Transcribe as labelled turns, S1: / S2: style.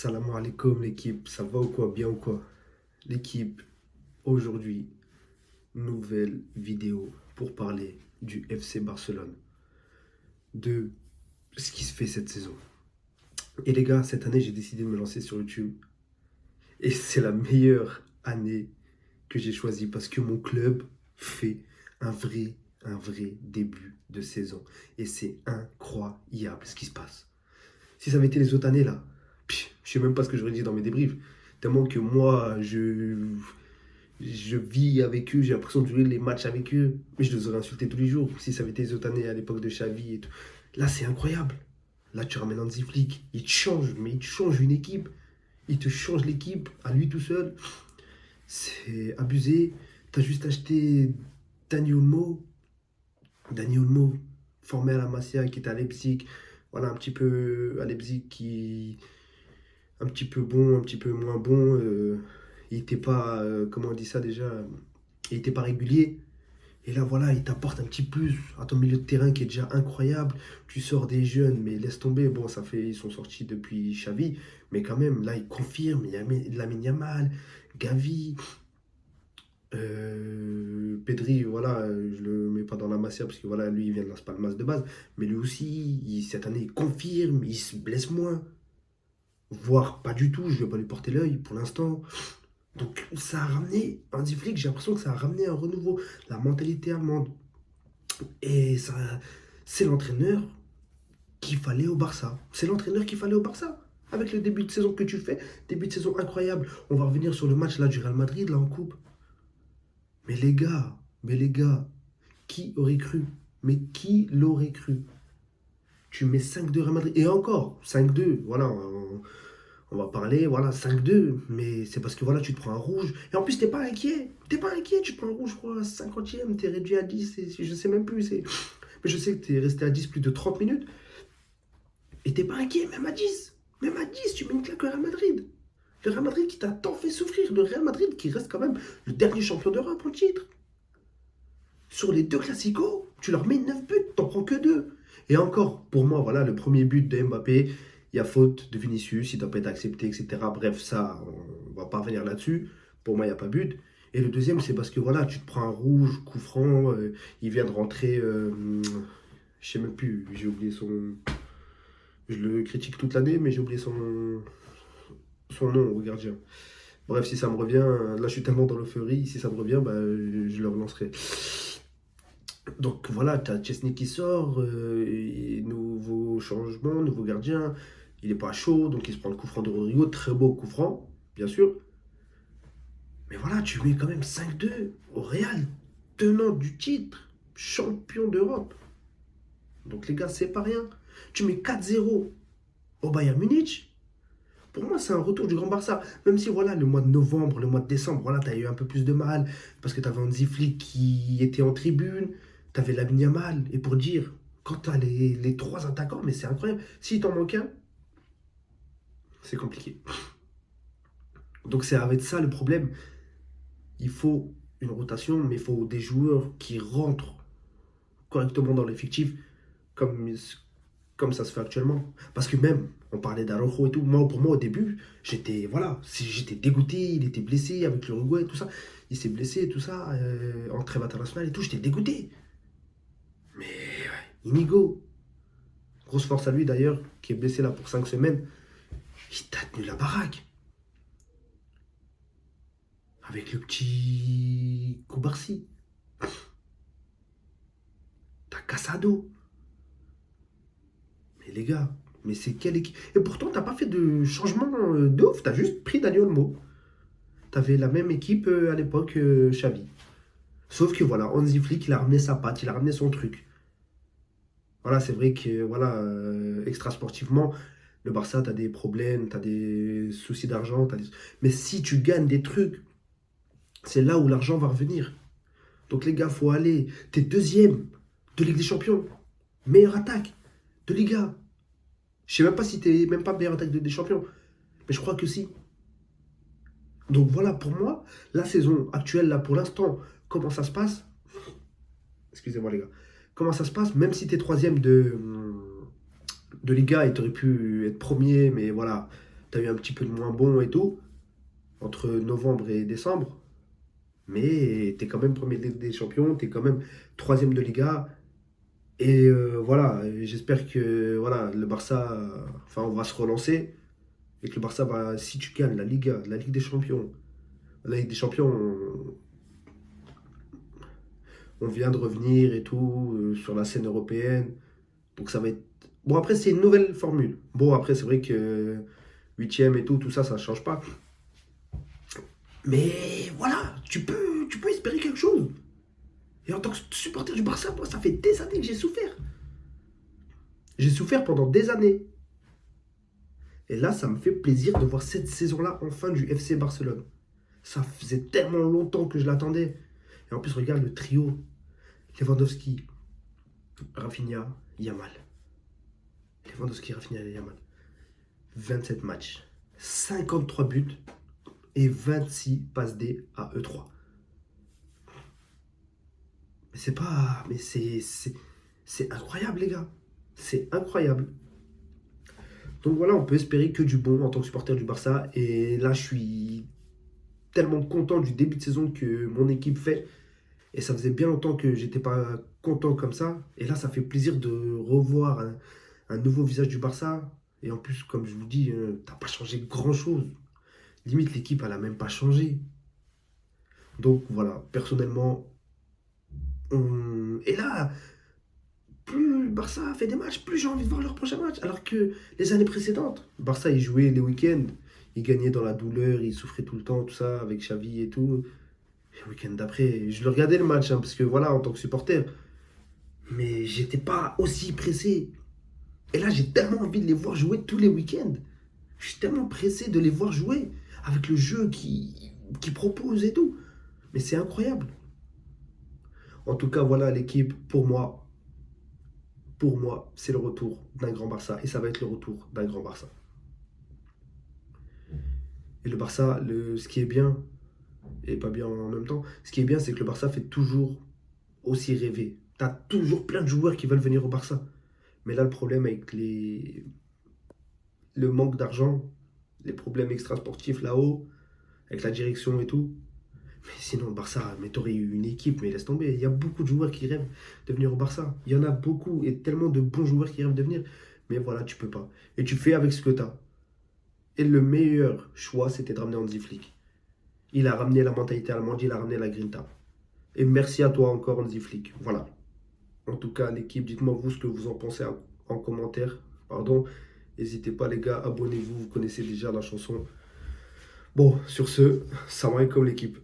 S1: Salam alaikum l'équipe, ça va ou quoi? Bien ou quoi? L'équipe, aujourd'hui, nouvelle vidéo pour parler du FC Barcelone, de ce qui se fait cette saison. Et les gars, cette année, j'ai décidé de me lancer sur YouTube. Et c'est la meilleure année que j'ai choisie parce que mon club fait un vrai, un vrai début de saison. Et c'est incroyable ce qui se passe. Si ça avait été les autres années là, je sais même pas ce que j'aurais dit dans mes débriefs. Tellement que moi, je vis avec eux, j'ai l'impression de jouer les matchs avec eux. Mais je les aurais insultés tous les jours. Si ça avait été les autres années à l'époque de Xavi et tout. Là, c'est incroyable. Là, tu ramènes Hansi Flick. Il te change, mais il te change une équipe. Il te change l'équipe à lui tout seul. C'est abusé. T'as juste acheté Dani Olmo. Dani Olmo, formé à la Masia, qui était à Leipzig. Voilà, un petit peu à Leipzig qui un petit peu bon, un petit peu moins bon. Il n'était pas, comment on dit ça déjà, il n'était pas régulier. Et là, voilà, il t'apporte un petit plus à ton milieu de terrain qui est déjà incroyable. Tu sors des jeunes, mais laisse tomber. Bon, ça fait, ils sont sortis depuis Xavi, mais quand même, là, il confirme. Il y a Lamine Yamal, Gavi, Pedri, voilà, je le mets pas dans la Masia parce que voilà, lui, il vient de Las Palmas de base. Mais lui aussi, cette année, il confirme, il se blesse moins. Voire pas du tout, je vais pas lui porter l'œil pour l'instant. Donc ça a ramené, Hansi Flick, j'ai l'impression que ça a ramené un renouveau, la mentalité allemande. Et ça, c'est l'entraîneur qu'il fallait au Barça. C'est l'entraîneur qu'il fallait au Barça. Avec le début de saison que tu fais, début de saison incroyable. On va revenir sur le match là du Real Madrid, là en coupe. Mais les gars, qui aurait cru? Mais qui l'aurait cru? Tu mets 5-2 Real Madrid. Et encore, 5-2, voilà, on va parler, voilà, 5-2, mais c'est parce que voilà, tu te prends un rouge. Et en plus, t'es pas inquiet. T'es pas inquiet, tu te prends un rouge, je crois, à 50e, t'es réduit à 10, je sais même plus. Mais je sais que t'es resté à 10 plus de 30 minutes. Et t'es pas inquiet, même à 10. Même à 10, tu mets une claque au Real Madrid. Le Real Madrid qui t'a tant fait souffrir. Le Real Madrid qui reste quand même le dernier champion d'Europe en titre. Sur les deux classicos, tu leur mets 9 buts, t'en prends que 2. Et encore, pour moi, voilà, le premier but de Mbappé, il y a faute de Vinicius, il ne doit pas être accepté, etc. Bref, ça, on ne va pas revenir là-dessus. Pour moi, il n'y a pas but. Et le deuxième, c'est parce que voilà, tu te prends un rouge, coup franc, il vient de rentrer, je sais même plus, j'ai oublié son. Je le critique toute l'année, mais j'ai oublié son nom au gardien. Bref, si ça me revient, là je suis tellement dans l'euphorie, si ça me revient, bah, je le relancerai. Donc voilà, tu as Chesney qui sort, et nouveau changement, nouveau gardien. Il n'est pas chaud, donc il se prend le coup franc de Rodrigo. Très beau coup franc, bien sûr. Mais voilà, tu mets quand même 5-2 au Real, tenant du titre, champion d'Europe. Donc les gars, c'est pas rien. Tu mets 4-0 au Bayern Munich. Pour moi, c'est un retour du Grand Barça. Même si, voilà, le mois de novembre, le mois de décembre, voilà, tu as eu un peu plus de mal. Parce que tu avais Hansi Flick qui était en tribune. Tu avais Lamine Yamal. Et pour dire, quand tu as les trois attaquants, mais c'est incroyable. S'il t'en manque un, c'est compliqué. Donc, c'est avec ça le problème. Il faut une rotation, mais il faut des joueurs qui rentrent correctement dans l'effectif, comme, comme ça se fait actuellement. Parce que même, on parlait d'Araujo et tout, moi, pour moi, au début, j'étais voilà, j'étais dégoûté, il était blessé avec l'Uruguay et tout ça. Il s'est blessé et tout ça, en trêve internationale et tout, j'étais dégoûté. Mais ouais, Inigo, grosse force à lui d'ailleurs, qui est blessé là pour 5 semaines, il t'a tenu la baraque. Avec le petit Koubarsi. T'as Casado. Mais les gars, mais c'est quelle équipe? Et pourtant, t'as pas fait de changement de ouf, t'as juste pris Daniel Olmo. T'avais la même équipe à l'époque, Xavi. Sauf que voilà, Hansi Flick, il a ramené sa patte, il a ramené son truc. Voilà, c'est vrai que voilà, extra-sportivement, le Barça, t'as des problèmes, t'as des soucis d'argent, mais si tu gagnes des trucs, c'est là où l'argent va revenir. Donc les gars, faut aller. T'es deuxième de Ligue des Champions. Meilleure attaque de Liga. Je sais même pas si t'es même pas meilleure attaque de Ligue des Champions. Mais je crois que si. Donc voilà, pour moi, la saison actuelle, là, pour l'instant, comment ça se passe? Excusez-moi les gars. Comment ça se passe? Même si t'es troisième de Liga et t'aurais pu être premier, mais voilà, tu as eu un petit peu de moins bon et tout, entre novembre et décembre. Mais tu es quand même premier des champions, tu es quand même troisième de Liga. Et voilà, j'espère que voilà, le Barça, enfin, on va se relancer. Et que le Barça va, si tu gagnes la Liga, la Ligue des Champions, la Ligue des Champions, on vient de revenir et tout, sur la scène européenne. Donc ça va être. Bon, après, c'est une nouvelle formule. Bon, après, c'est vrai que huitième et tout, tout ça, ça ne change pas. Mais voilà, tu peux espérer quelque chose. Et en tant que supporter du Barça, moi, ça fait des années que j'ai souffert. J'ai souffert pendant des années. Et là, ça me fait plaisir de voir cette saison-là enfin du FC Barcelone. Ça faisait tellement longtemps que je l'attendais. Et en plus, regarde le trio. Lewandowski, Rafinha, Yamal. Lewandowski, Rafinha et Yamal. 27 matchs, 53 buts et 26 passes D à E3. Mais c'est pas... Mais c'est incroyable, les gars. C'est incroyable. Donc voilà, on peut espérer que du bon en tant que supporter du Barça. Et là, je suis tellement content du début de saison que mon équipe fait. Et ça faisait bien longtemps que j'étais pas content comme ça. Et là, ça fait plaisir de revoir un nouveau visage du Barça. Et en plus, comme je vous dis, t'as pas changé grand-chose. Limite, l'équipe, elle a même pas changé. Donc voilà, personnellement, et là, plus le Barça fait des matchs, plus j'ai envie de voir leur prochain match. Alors que les années précédentes, le Barça, il jouait les week-ends. Il gagnait dans la douleur, il souffrait tout le temps, tout ça, avec Xavi et tout. Et le week-end d'après, je le regardais le match, hein, parce que voilà, en tant que supporter. Mais j'étais pas aussi pressé. Et là, j'ai tellement envie de les voir jouer tous les week-ends. Je suis tellement pressé de les voir jouer avec le jeu qui propose et tout. Mais c'est incroyable. En tout cas, voilà l'équipe, pour moi, c'est le retour d'un grand Barça. Et ça va être le retour d'un grand Barça. Et le Barça, ce qui est bien, et pas bien en même temps, ce qui est bien, c'est que le Barça fait toujours aussi rêver. T'as toujours plein de joueurs qui veulent venir au Barça. Mais là, le problème avec le manque d'argent, les problèmes extrasportifs là-haut, avec la direction et tout. Mais sinon, le Barça, mais t'aurais eu une équipe, mais laisse tomber. Il y a beaucoup de joueurs qui rêvent de venir au Barça. Il y en a beaucoup, et tellement de bons joueurs qui rêvent de venir. Mais voilà, tu peux pas. Et tu fais avec ce que t'as. Et le meilleur choix, c'était de ramener Hansi Flick. Il a ramené la mentalité allemande, il a ramené la grinta. Et merci à toi encore, Hansi Flick. Voilà. En tout cas, l'équipe, dites-moi vous ce que vous en pensez en commentaire. Pardon. N'hésitez pas, les gars, abonnez-vous. Vous connaissez déjà la chanson. Bon, sur ce, salam alaikum, l'équipe.